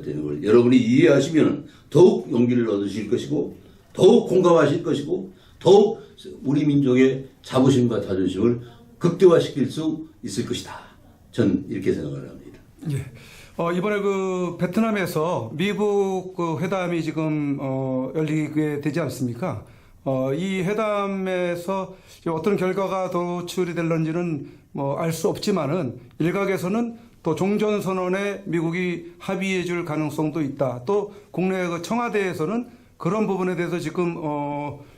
되는 걸 여러분이 이해하시면 더욱 용기를 얻으실 것이고 더욱 공감하실 것이고 더욱 우리 민족의 자부심과 자존심을 극대화시킬 수 있을 것이다. 전 이렇게 생각을 합니다. 예. 이번에 그 베트남에서 미국 그 회담이 지금 열리게 되지 않습니까? 이 회담에서 어떤 결과가 도출이 될런지는 뭐 알 수 없지만은 일각에서는 또 종전선언에 미국이 합의해 줄 가능성도 있다. 또 국내 그 청와대에서는 그런 부분에 대해서 지금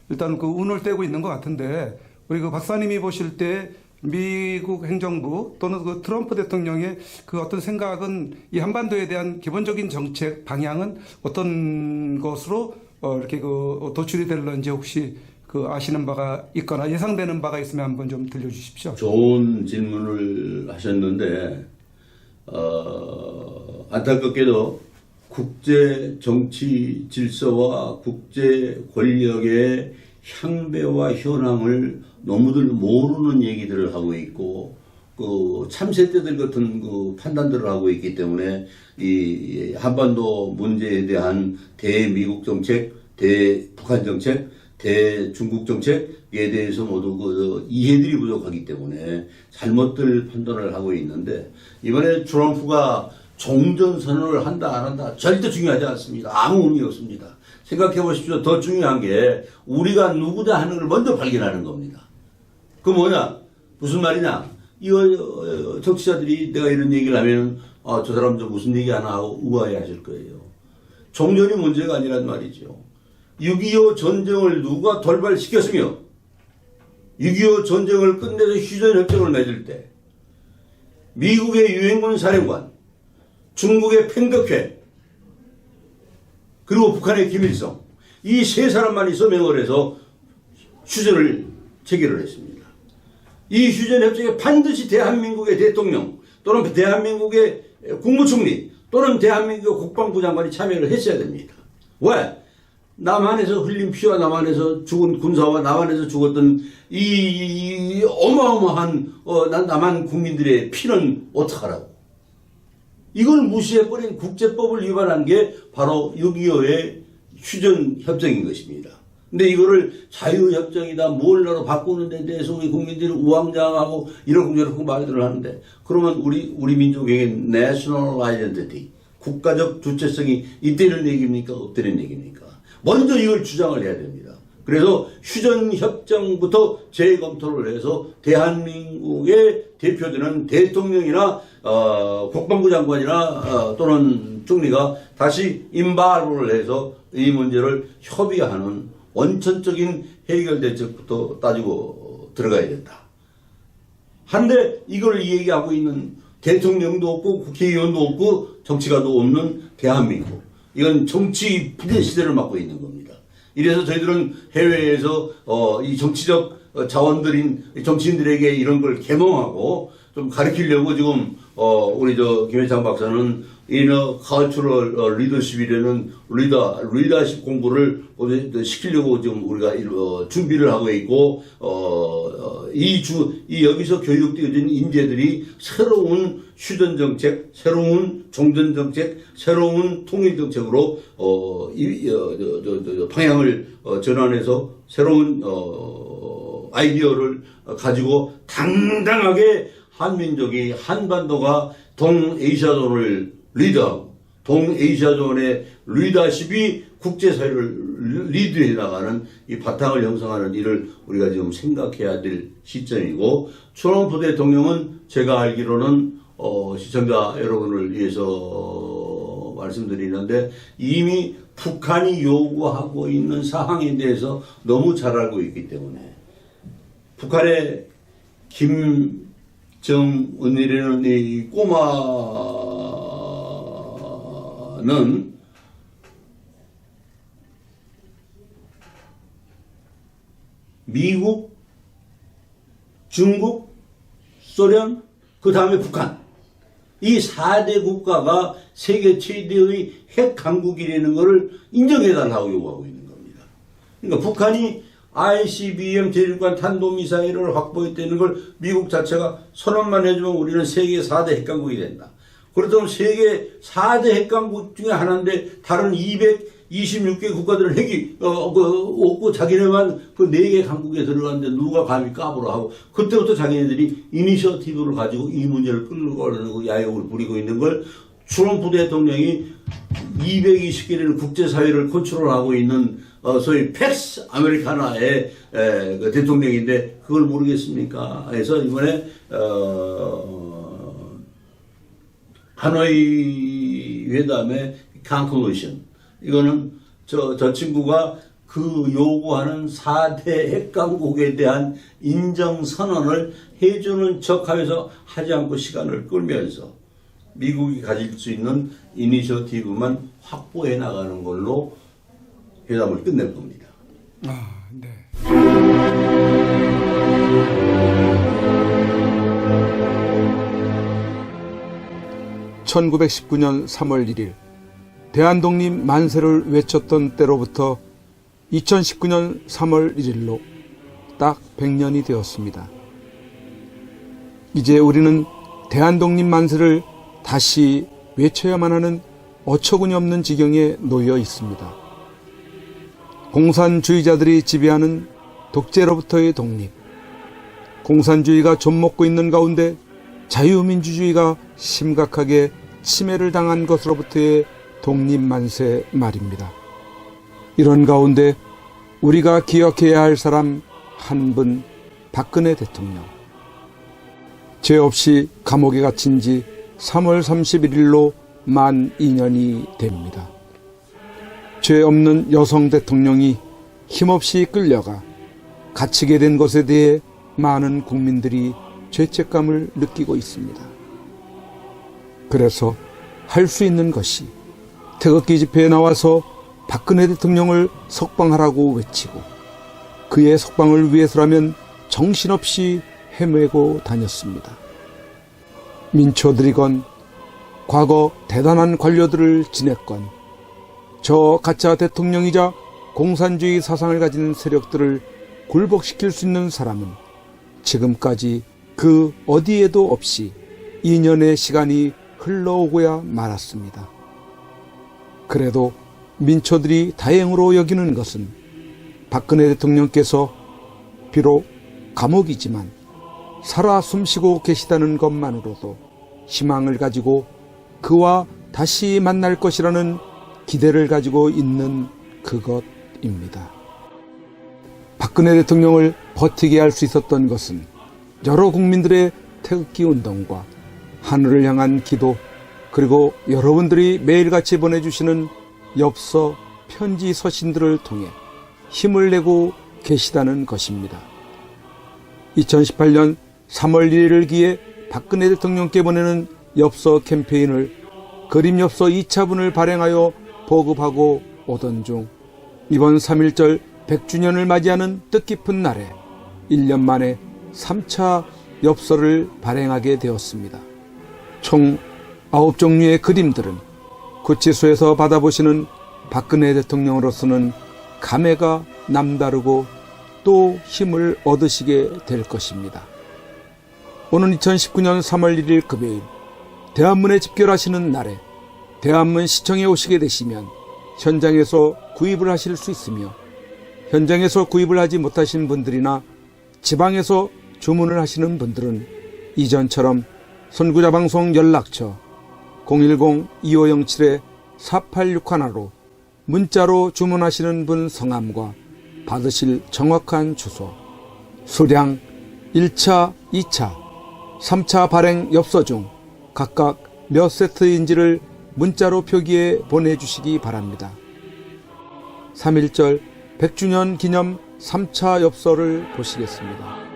일단 그 운을 떼고 있는 것 같은데 우리 그 박사님이 보실 때 미국 행정부 또는 그 트럼프 대통령의 그 어떤 생각은 이 한반도에 대한 기본적인 정책 방향은 어떤 것으로 이렇게 그 도출이 될런지 혹시 그 아시는 바가 있거나 예상되는 바가 있으면 한번 좀 들려주십시오. 좋은 질문을 하셨는데 안타깝게도 국제 정치 질서와 국제 권력의 향배와 현황을 너무들 모르는 얘기들을 하고 있고 그 참새떼들 같은 그 판단들을 하고 있기 때문에 이 한반도 문제에 대한 대미국 정책, 대북한 정책, 대중국 정책에 대해서 모두 그 이해들이 부족하기 때문에 잘못들 판단을 하고 있는데 이번에 트럼프가 종전선언을 한다 안 한다 절대 중요하지 않습니다. 아무 의미 없습니다. 생각해 보십시오. 더 중요한 게 우리가 누구다 하는 걸 먼저 발견하는 겁니다. 그 뭐냐? 무슨 말이냐? 이거 정치자들이 내가 이런 얘기를 하면 저 사람 저 무슨 얘기 하나 하고 우아해 하실 거예요. 종전이 문제가 아니란 말이죠. 6.25 전쟁을 누가 돌발시켰으며 6.25 전쟁을 끝내서 휴전협정을 맺을 때 미국의 유엔군 사령관, 중국의 팽덕회, 그리고 북한의 김일성 이 세 사람만 있어 맹을 해서 휴전을 체결을 했습니다. 이 휴전협정에 반드시 대한민국의 대통령 또는 대한민국의 국무총리 또는 대한민국의 국방부 장관이 참여를 했어야 됩니다. 왜? 남한에서 흘린 피와 남한에서 죽은 군사와 남한에서 죽었던 이 어마어마한 남한 국민들의 피는 어떡하라고. 이걸 무시해버린 국제법을 위반한 게 바로 6.25의 휴전협정인 것입니다. 근데 이거를 자유협정이다 뭘 나로 바꾸는 데 대해서 우리 국민들이 우왕좌왕하고 이러고 저러고 말들을 하는데 그러면 우리 민족에게 national identity 국가적 주체성이 있다는 얘기입니까? 없다는 얘기입니까? 먼저 이걸 주장을 해야 됩니다. 그래서 휴전협정부터 재검토를 해서 대한민국의 대표되는 대통령이나 국방부 장관이나 또는 총리가 다시 인발로를 해서 이 문제를 협의하는 원천적인 해결 대책부터 따지고 들어가야 된다. 한데 이걸 얘기하고 있는 대통령도 없고 국회의원도 없고 정치가도 없는 대한민국. 이건 정치 부재 시대를 맞고 있는 겁니다. 이래서 저희들은 해외에서 이 정치적 자원들인 정치인들에게 이런 걸 계몽하고 좀 가르치려고 지금 우리 김해창 박사는 inner cultural leadership이라는 리더십 공부를 시키려고 지금 우리가 준비를 하고 있고 여기서 교육되어진 인재들이 새로운 휴전 정책, 새로운 종전 정책, 새로운 통일 정책으로 방향을 전환해서 새로운 아이디어를 가지고 당당하게 한민족이 한반도가 동아시아존을 리더하고 동아시아존의 리더십이 국제사회를 리드해 나가는 이 바탕을 형성하는 일을 우리가 지금 생각해야 될 시점이고 트럼프 대통령은 제가 알기로는 시청자 여러분을 위해서 말씀드리는데 이미 북한이 요구하고 있는 사항에 대해서 너무 잘 알고 있기 때문에 북한의 김정은이라는 이 꼬마는 미국, 중국, 소련, 그 다음에 북한 이 4대 국가가 세계 최대의 핵 강국이라는 것을 인정해달라고 요구하고 있는 겁니다. 그러니까 북한이 ICBM 대륙간 탄도미사일을 확보했다는 걸 미국 자체가 선언만 해주면 우리는 세계 4대 핵강국이 된다. 그렇다면 세계 4대 핵강국 중에 하나인데 다른 226개 국가들은 핵이 없고 자기네만 그 4개 강국에 들어갔는데 누가 감히 까불어 하고 그때부터 자기네들이 이니셔티브를 가지고 이 문제를 끌고 가려고 야욕을 부리고 있는 걸 트럼프 대통령이 220개라는 국제사회를 컨트롤하고 있는 소위 팩스 아메리카나의 그 대통령인데 그걸 모르겠습니까? 그래서 이번에 하노이 회담의 conclusion 이거는 저 친구가 그 요구하는 4대 핵강국에 대한 인정선언을 해주는 척하면서 하지 않고 시간을 끌면서 미국이 가질 수 있는 이니셔티브만 확보해 나가는 걸로 회담을 끝낼 겁니다. 아, 네. 1919년 3월 1일 대한독립 만세를 외쳤던 때로부터 2019년 3월 1일로 딱 100년이 되었습니다. 이제 우리는 대한독립 만세를 다시 외쳐야만 하는 어처구니 없는 지경에 놓여 있습니다. 공산주의자들이 지배하는 독재로부터의 독립, 공산주의가 좀먹고 있는 가운데 자유민주주의가 심각하게 침해를 당한 것으로부터의 독립만세 말입니다. 이런 가운데 우리가 기억해야 할 사람 한 분, 박근혜 대통령. 죄 없이 감옥에 갇힌 지 3월 31일로 만 2년이 됩니다. 죄 없는 여성 대통령이 힘없이 끌려가 갇히게 된 것에 대해 많은 국민들이 죄책감을 느끼고 있습니다. 그래서 할 수 있는 것이 태극기 집회에 나와서 박근혜 대통령을 석방하라고 외치고 그의 석방을 위해서라면 정신없이 헤매고 다녔습니다. 민초들이건 과거 대단한 관료들을 지냈건 저 가짜 대통령이자 공산주의 사상을 가진 세력들을 굴복시킬 수 있는 사람은 지금까지 그 어디에도 없이 2년의 시간이 흘러오고야 말았습니다. 그래도 민초들이 다행으로 여기는 것은 박근혜 대통령께서 비록 감옥이지만 살아 숨쉬고 계시다는 것만으로도 희망을 가지고 그와 다시 만날 것이라는 기대를 가지고 있는 그것입니다. 박근혜 대통령을 버티게 할 수 있었던 것은 여러 국민들의 태극기 운동과 하늘을 향한 기도, 그리고 여러분들이 매일같이 보내주시는 엽서, 편지, 서신들을 통해 힘을 내고 계시다는 것입니다. 2018년 3월 1일을 기해 박근혜 대통령께 보내는 엽서 캠페인을 그림 엽서 2차분을 발행하여 보급하고 오던 중 이번 3.1절 100주년을 맞이하는 뜻깊은 날에 1년 만에 3차 엽서를 발행하게 되었습니다. 총 9종류의 그림들은 구치소에서 받아보시는 박근혜 대통령으로서는 감회가 남다르고 또 힘을 얻으시게 될 것입니다. 오는 2019년 3월 1일 금요일 대한문에 집결하시는 날에 대한문 시청에 오시게 되시면 현장에서 구입을 하실 수 있으며 현장에서 구입을 하지 못하신 분들이나 지방에서 주문을 하시는 분들은 이전처럼 선구자방송 연락처 010-2507-4861로 문자로 주문하시는 분 성함과 받으실 정확한 주소, 수량 1차, 2차, 3차 발행 엽서 중 각각 몇 세트인지를 문자로 표기해 보내주시기 바랍니다. 3.1절 100주년 기념 3차 엽서를 보시겠습니다.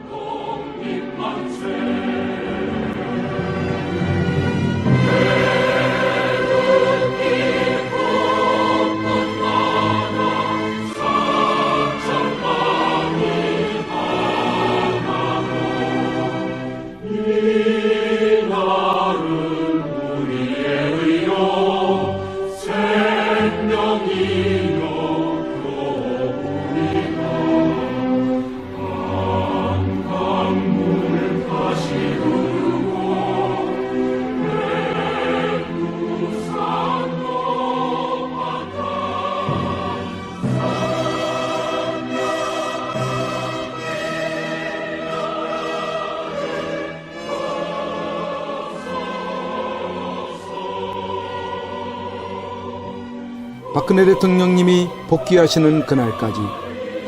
박근혜 대통령님이 복귀하시는 그날까지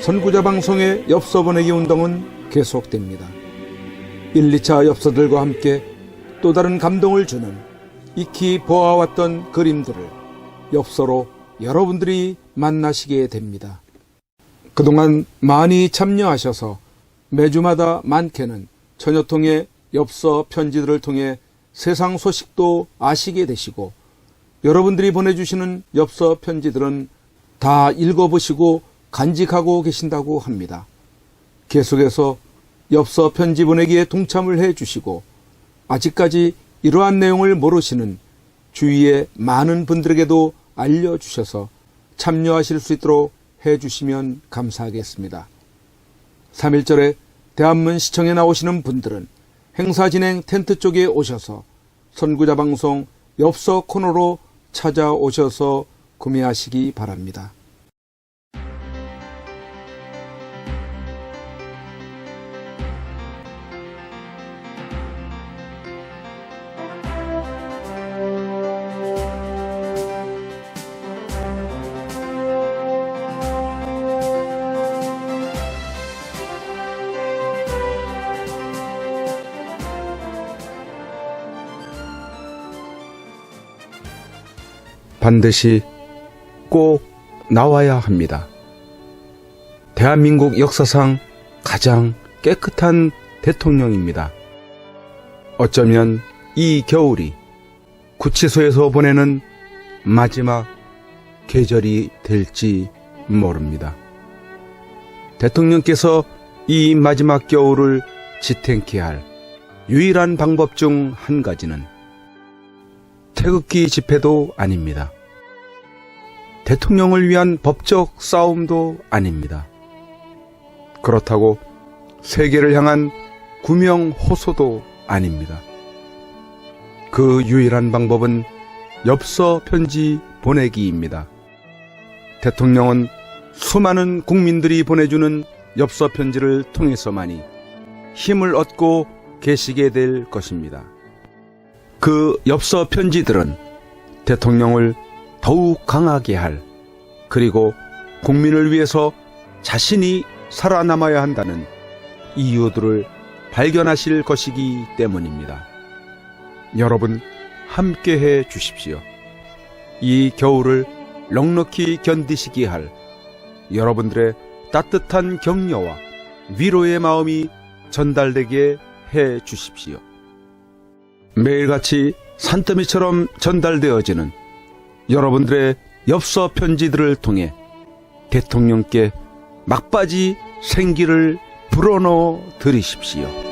선구자 방송의 엽서 보내기 운동은 계속됩니다. 1, 2차 엽서들과 함께 또 다른 감동을 주는 익히 보아왔던 그림들을 엽서로 여러분들이 만나시게 됩니다. 그동안 많이 참여하셔서 매주마다 많게는 천여통의 엽서 편지들을 통해 세상 소식도 아시게 되시고, 여러분들이 보내주시는 엽서 편지들은 다 읽어보시고 간직하고 계신다고 합니다. 계속해서 엽서 편지 보내기에 동참을 해주시고, 아직까지 이러한 내용을 모르시는 주위의 많은 분들에게도 알려주셔서 참여하실 수 있도록 해주시면 감사하겠습니다. 3.1절에 대한문 시청에 나오시는 분들은 행사 진행 텐트 쪽에 오셔서 선구자 방송 엽서 코너로 찾아오셔서 구매하시기 바랍니다. 반드시 꼭 나와야 합니다. 대한민국 역사상 가장 깨끗한 대통령입니다. 어쩌면 이 겨울이 구치소에서 보내는 마지막 계절이 될지 모릅니다. 대통령께서 이 마지막 겨울을 지탱케 할 유일한 방법 중 한 가지는 태극기 집회도 아닙니다. 대통령을 위한 법적 싸움도 아닙니다. 그렇다고 세계를 향한 구명 호소도 아닙니다. 그 유일한 방법은 엽서 편지 보내기입니다. 대통령은 수많은 국민들이 보내주는 엽서 편지를 통해서만이 힘을 얻고 계시게 될 것입니다. 그 엽서 편지들은 대통령을 더욱 강하게 할, 그리고 국민을 위해서 자신이 살아남아야 한다는 이유들을 발견하실 것이기 때문입니다. 여러분 함께해 주십시오. 이 겨울을 넉넉히 견디시게 할 여러분들의 따뜻한 격려와 위로의 마음이 전달되게 해 주십시오. 매일같이 산더미처럼 전달되어지는 여러분들의 엽서 편지들을 통해 대통령께 막바지 생기를 불어넣어 드리십시오.